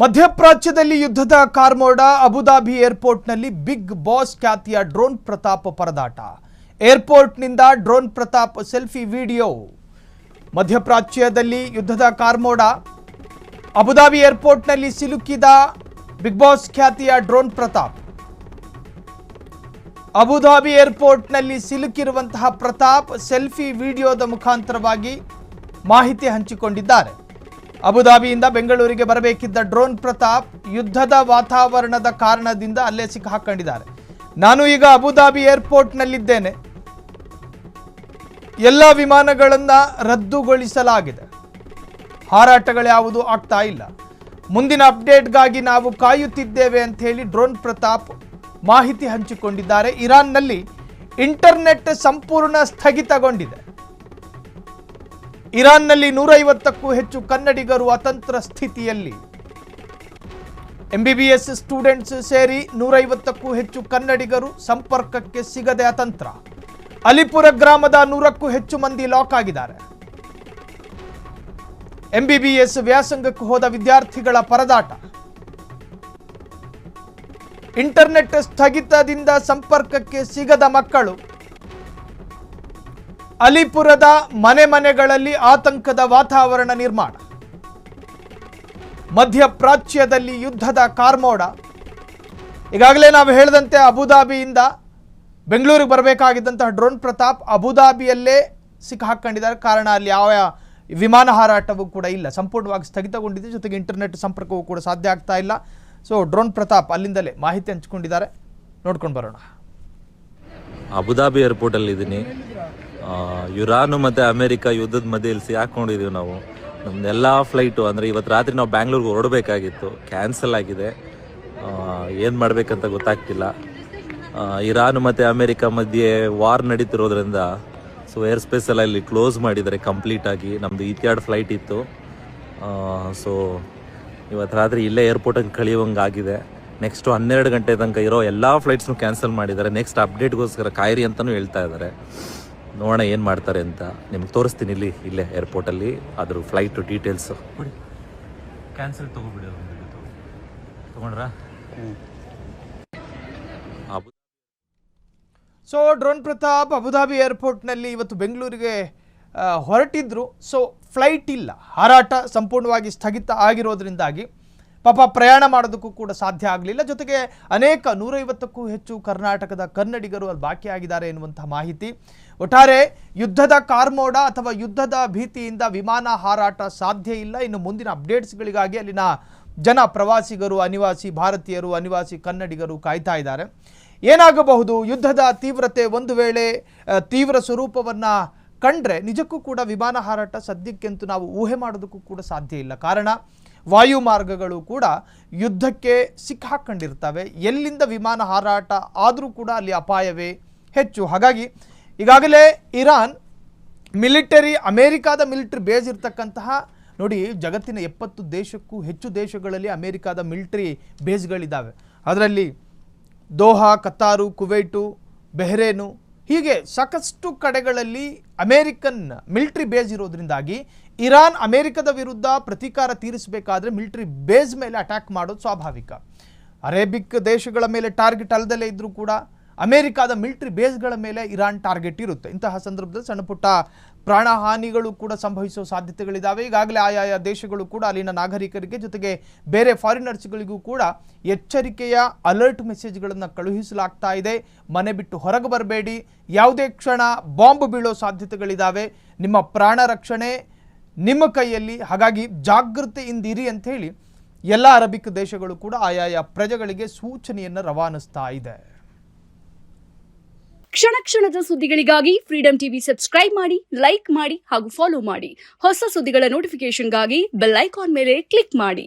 ಮಧ್ಯಪ್ರಾಚ್ಯದಲ್ಲಿ ಯುದ್ಧದ ಕಾರ್ಮೋಡ ಅಬುದಾಬಿ ಏರ್ಪೋರ್ಟ್ನಲ್ಲಿ ಬಿಗ್ ಬಾಸ್ ಖ್ಯಾತಿಯ ಡ್ರೋನ್ ಪ್ರತಾಪ್ ಪರದಾಟ. ಏರ್ಪೋರ್ಟ್ನಿಂದ ಡ್ರೋನ್ ಪ್ರತಾಪ್ ಸೆಲ್ಫಿ ವಿಡಿಯೋ. ಮಧ್ಯಪ್ರಾಚ್ಯದಲ್ಲಿ ಯುದ್ಧದ ಕಾರ್ಮೋಡ ಅಬುದಾಬಿ ಏರ್ಪೋರ್ಟ್ನಲ್ಲಿ ಸಿಲುಕಿದ ಬಿಗ್ ಬಾಸ್ ಖ್ಯಾತಿಯ ಡ್ರೋನ್ ಪ್ರತಾಪ್. ಅಬುದಾಬಿ ಏರ್ಪೋರ್ಟ್ನಲ್ಲಿ ಸಿಲುಕಿರುವಂತಹ ಪ್ರತಾಪ್ ಸೆಲ್ಫಿ ವಿಡಿಯೋದ ಮುಖಾಂತರವಾಗಿ ಮಾಹಿತಿ ಹಂಚಿಕೊಂಡಿದ್ದಾರೆ. ಅಬುದಾಬಿಯಿಂದ ಬೆಂಗಳೂರಿಗೆ ಬರಬೇಕಿದ್ದ ಡ್ರೋನ್ ಪ್ರತಾಪ್ ಯುದ್ಧದ ವಾತಾವರಣದ ಕಾರಣದಿಂದ ಅಲ್ಲೇ ಸಿಕ್ಕಾಕೊಂಡಿದ್ದಾರೆ. ನಾನು ಈಗ ಅಬುದಾಬಿ ಏರ್ಪೋರ್ಟ್ನಲ್ಲಿದ್ದೇನೆ. ಎಲ್ಲ ವಿಮಾನಗಳನ್ನು ರದ್ದುಗೊಳಿಸಲಾಗಿದೆ. ಹಾರಾಟಗಳ್ಯಾವುದು ಆಗ್ತಾ ಇಲ್ಲ. ಮುಂದಿನ ಅಪ್ಡೇಟ್ಗಾಗಿ ನಾವು ಕಾಯುತ್ತಿದ್ದೇವೆ ಅಂತ ಹೇಳಿ ಡ್ರೋನ್ ಪ್ರತಾಪ್ ಮಾಹಿತಿ ಹಂಚಿಕೊಂಡಿದ್ದಾರೆ. ಇರಾನ್ನಲ್ಲಿ ಇಂಟರ್ನೆಟ್ ಸಂಪೂರ್ಣ ಸ್ಥಗಿತಗೊಂಡಿದೆ. ಇರಾನ್ನಲ್ಲಿ 150ಕ್ಕೂ ಹೆಚ್ಚು ಕನ್ನಡಿಗರು ಅತಂತ್ರ ಸ್ಥಿತಿಯಲ್ಲಿ. MBBS ಸ್ಟೂಡೆಂಟ್ಸ್ ಸೇರಿ 150ಕ್ಕೂ ಹೆಚ್ಚು ಕನ್ನಡಿಗರು ಸಂಪರ್ಕಕ್ಕೆ ಸಿಗದೆ ಅತಂತ್ರ. ಅಲಿಪುರ ಗ್ರಾಮದ 100ಕ್ಕೂ ಹೆಚ್ಚು ಮಂದಿ ಲಾಕ್ ಆಗಿದ್ದಾರೆ. MBBS ವ್ಯಾಸಂಗಕ್ಕೆ ಹೋದ ವಿದ್ಯಾರ್ಥಿಗಳ ಪರದಾಟ. ಇಂಟರ್ನೆಟ್ ಸ್ಥಗಿತದಿಂದ ಸಂಪರ್ಕಕ್ಕೆ ಸಿಗದ ಮಕ್ಕಳು. ಅಲಿಪುರದ ಮನೆಗಳಲ್ಲಿ ಆತಂಕದ ವಾತಾವರಣ ನಿರ್ಮಾಣ. ಮಧ್ಯಪ್ರಾಚ್ಯದಲ್ಲಿ ಯುದ್ಧದ ಕಾರ್ಮೋಡ. ಈಗಾಗಲೇ ನಾವು ಹೇಳಿದಂತೆ ಅಬುದಾಬಿಯಿಂದ ಬೆಂಗಳೂರಿಗೆ ಬರಬೇಕಾಗಿದ್ದಂತಹ ಡ್ರೋನ್ ಪ್ರತಾಪ್ ಅಬುದಾಬಿಯಲ್ಲೇ ಸಿಕ್ಕಾಕೊಂಡಿದ್ದಾರೆ. ಕಾರಣ ಅಲ್ಲಿ ಯಾವ ವಿಮಾನ ಹಾರಾಟವೂ ಕೂಡ ಇಲ್ಲ, ಸಂಪೂರ್ಣವಾಗಿ ಸ್ಥಗಿತಗೊಂಡಿದೆ. ಜೊತೆಗೆ ಇಂಟರ್ನೆಟ್ ಸಂಪರ್ಕವೂ ಕೂಡ ಸಾಧ್ಯ ಆಗ್ತಾ ಇಲ್ಲ. ಸೊ ಡ್ರೋನ್ ಪ್ರತಾಪ್ ಅಲ್ಲಿಂದಲೇ ಮಾಹಿತಿ ಹಂಚಿಕೊಂಡಿದ್ದಾರೆ. ನೋಡ್ಕೊಂಡು ಬರೋಣ. ಅಬುದಾಬಿ ಏರ್ಪೋರ್ಟಲ್ಲಿ ಇದ್ದೀನಿ. ಇರಾನು ಮತ್ತು ಅಮೇರಿಕಾ ಯುದ್ಧದ ಮಧ್ಯೆ ಇಲ್ಲಿ ಸಿಕ್ಕೊಂಡಿದ್ದೀವಿ ನಾವು. ನಮ್ದೆಲ್ಲ ಫ್ಲೈಟು ಅಂದರೆ ಇವತ್ತು ರಾತ್ರಿ ನಾವು ಬ್ಯಾಂಗ್ಳೂರ್ಗೆ ಹೊರಡಬೇಕಾಗಿತ್ತು, ಕ್ಯಾನ್ಸಲ್ ಆಗಿದೆ. ಏನು ಮಾಡಬೇಕಂತ ಗೊತ್ತಾಗ್ತಿಲ್ಲ. ಇರಾನು ಮತ್ತು ಅಮೇರಿಕಾ ಮಧ್ಯೆ ವಾರ್ ನಡೀತಿರೋದ್ರಿಂದ ಸೊ ಏರ್ ಸ್ಪೇಸೆಲ್ಲ ಇಲ್ಲಿ ಕ್ಲೋಸ್ ಮಾಡಿದ್ದಾರೆ ಕಂಪ್ಲೀಟಾಗಿ. ನಮ್ಮದು ಇತ್ಯಾಡ್ ಫ್ಲೈಟ್ ಇತ್ತು. ಸೊ ಇವತ್ತು ರಾತ್ರಿ ಇಲ್ಲೇ ಏರ್ಪೋರ್ಟಲ್ಲಿ ಕಳೆಯುವಂಗೆ ಆಗಿದೆ. ನೆಕ್ಸ್ಟು 12 ಗಂಟೆ ತನಕ ಇರೋ ಎಲ್ಲ ಫ್ಲೈಟ್ಸ್ನು ಕ್ಯಾನ್ಸಲ್ ಮಾಡಿದ್ದಾರೆ. ನೆಕ್ಸ್ಟ್ ಅಪ್ಡೇಟ್ಗೋಸ್ಕರ ಕಾಯಿರಿ ಅಂತಲೂ ಹೇಳ್ತಾ ಇದ್ದಾರೆ. ನೋಡೋಣ ಏನು ಮಾಡ್ತಾರೆ ಅಂತ. ನಿಮ್ಗೆ ತೋರಿಸ್ತೀನಿ ಇಲ್ಲೇ ಏರ್ಪೋರ್ಟಲ್ಲಿ ಅದ್ರ ಫ್ಲೈಟು ಡೀಟೇಲ್ಸು. ಕ್ಯಾನ್ಸಲ್ ತೊಗೊಬಿಡಿ. ತೊಗೊಂಡ್ರಾ? ಸೊ ಡ್ರೋನ್ ಪ್ರತಾಪ್ ಅಬುದಾಬಿ ಏರ್ಪೋರ್ಟ್ನಲ್ಲಿ ಇವತ್ತು ಬೆಂಗಳೂರಿಗೆ ಹೊರಟಿದ್ರು. ಸೊ ಫ್ಲೈಟ್ ಇಲ್ಲ, ಹಾರಾಟ ಸಂಪೂರ್ಣವಾಗಿ ಸ್ಥಗಿತ ಆಗಿರೋದ್ರಿಂದಾಗಿ ಪಾಪ ಪ್ರಯಾಣ ಮಾಡೋದಕ್ಕೂ ಕೂಡ ಸಾಧ್ಯ ಆಗಲಿಲ್ಲ. ಜೊತೆಗೆ ಅನೇಕ 150ಕ್ಕೂ ಹೆಚ್ಚು ಕರ್ನಾಟಕದ ಕನ್ನಡಿಗರು ಅಲ್ಲಿ ಬಾಕಿಯಾಗಿದ್ದಾರೆ ಎನ್ನುವಂತಹ ಮಾಹಿತಿ. ಒಟ್ಟಾರೆ ಯುದ್ಧದ ಕಾರ್ಮೋಡ ಅಥವಾ ಯುದ್ಧದ ಭೀತಿಯಿಂದ ವಿಮಾನ ಹಾರಾಟ ಸಾಧ್ಯ ಇಲ್ಲ. ಇನ್ನು ಮುಂದಿನ ಅಪ್ಡೇಟ್ಸ್ಗಳಿಗಾಗಿ ಅಲ್ಲಿನ ಜನ, ಪ್ರವಾಸಿಗರು, ಅನಿವಾಸಿ ಭಾರತೀಯರು, ಅನಿವಾಸಿ ಕನ್ನಡಿಗರು ಕಾಯ್ತಾ ಇದ್ದಾರೆ. ಏನಾಗಬಹುದು ಯುದ್ಧದ ತೀವ್ರತೆ ಒಂದು ವೇಳೆ ತೀವ್ರ ಸ್ವರೂಪವನ್ನು ಕಂಡ್ರೆ ನಿಜಕ್ಕೂ ಕೂಡ ವಿಮಾನ ಹಾರಾಟ ಸದ್ಯಕ್ಕೆಂತೂ ನಾವು ಊಹೆ ಮಾಡೋದಕ್ಕೂ ಕೂಡ ಸಾಧ್ಯ ಇಲ್ಲ. ಕಾರಣ ವಾಯು ಮಾರ್ಗಗಳು ಕೂಡ ಯುದ್ಧಕ್ಕೆ ಸಿಕ್ಕಾಕೊಂಡಿರ್ತವೆ. ಎಲ್ಲಿಂದ ವಿಮಾನ ಹಾರಾಟ ಆದರೂ ಕೂಡ ಅಲ್ಲಿ ಅಪಾಯವೇ ಹೆಚ್ಚು. ಹಾಗಾಗಿ ಈಗಾಗಲೇ ಇರಾನ್ ಮಿಲಿಟರಿ, ಅಮೇರಿಕಾದ ಮಿಲಿಟರಿ ಬೇಸ್ ಇರ್ತಕ್ಕಂತಹ, ನೋಡಿ ಜಗತ್ತಿನ 70 ದೇಶಕ್ಕೂ ಹೆಚ್ಚು ದೇಶಗಳಲ್ಲಿ ಅಮೇರಿಕಾದ ಮಿಲಿಟರಿ ಬೇಸ್ಗಳಿದ್ದಾವೆ. ಅದರಲ್ಲಿ ದೋಹಾ, ಕತಾರು, ಕುವೈಟು, ಬೆಹ್ರೇನು ಹೀಗೆ ಸಾಕಷ್ಟು ಕಡೆಗಳಲ್ಲಿ ಅಮೇರಿಕನ್ ಮಿಲಿಟರಿ ಬೇಸ್ ಇರೋದ್ರಿಂದಾಗಿ ಇರಾನ್ ಅಮೇರಿಕದ ವಿರುದ್ಧ ಪ್ರತೀಕಾರ ತೀರಿಸಬೇಕಾದ್ರೆ ಮಿಲಿಟರಿ ಬೇಸ್ ಮೇಲೆ ಅಟ್ಯಾಕ್ ಮಾಡೋದು ಸ್ವಾಭಾವಿಕ. ಅರೇಬಿಕ್ ದೇಶಗಳ ಮೇಲೆ ಟಾರ್ಗೆಟ್ ಅಲ್ಲದಲ್ಲೇ ಇದ್ದರೂ ಕೂಡ ಅಮೇರಿಕಾದ ಮಿಲಿಟರಿ ಬೇಸ್ಗಳ ಮೇಲೆ ಇರಾನ್ ಟಾರ್ಗೆಟ್ ಇರುತ್ತೆ. ಇಂತಹ ಸಂದರ್ಭದಲ್ಲಿ ಸಣ್ಣ ಪುಟ್ಟ ಪ್ರಾಣಹಾನಿಗಳು ಕೂಡ ಸಂಭವಿಸುವ ಸಾಧ್ಯತೆಗಳಿದ್ದಾವೆ. ಈಗಾಗಲೇ ಆಯಾಯ ದೇಶಗಳು ಕೂಡ ಅಲ್ಲಿನ ನಾಗರಿಕರಿಗೆ ಜೊತೆಗೆ ಬೇರೆ ಫಾರಿನರ್ಸ್ಗಳಿಗೂ ಕೂಡ ಎಚ್ಚರಿಕೆಯ ಅಲರ್ಟ್ ಮೆಸೇಜ್ಗಳನ್ನು ಕಳುಹಿಸಲಾಗ್ತಾ ಇದೆ. ಮನೆ ಬಿಟ್ಟು ಹೊರಗೆ ಬರಬೇಡಿ, ಯಾವುದೇ ಕ್ಷಣ ಬಾಂಬ್ ಬೀಳೋ ಸಾಧ್ಯತೆಗಳಿದ್ದಾವೆ, ನಿಮ್ಮ ಪ್ರಾಣ ರಕ್ಷಣೆ ನಿಮ್ಮ ಕೈಯಲ್ಲಿ, ಹಾಗಾಗಿ ಜಾಗೃತೆಯಿಂದಿರಿ ಅಂತ ಹೇಳಿ ಎಲ್ಲ ಅರಬಿಕ್ ದೇಶಗಳು ಕೂಡ ಆಯಾಯ ಪ್ರಜೆಗಳಿಗೆ ಸೂಚನೆಯನ್ನು ರವಾನಿಸ್ತಾ ಇದೆ. ಕ್ಷಣ ಕ್ಷಣದ ಸುದ್ದಿಗಳಿಗಾಗಿ ಫ್ರೀಡಂ ಟಿವಿ ಸಬ್ಸ್ಕ್ರೈಬ್ ಮಾಡಿ, ಲೈಕ್ ಮಾಡಿ ಹಾಗೂ ಫಾಲೋ ಮಾಡಿ. ಹೊಸ ಸುದ್ದಿಗಳ ನೋಟಿಫಿಕೇಶನ್ಗಾಗಿ ಬೆಲ್ ಐಕಾನ್ ಮೇಲೆ ಕ್ಲಿಕ್ ಮಾಡಿ.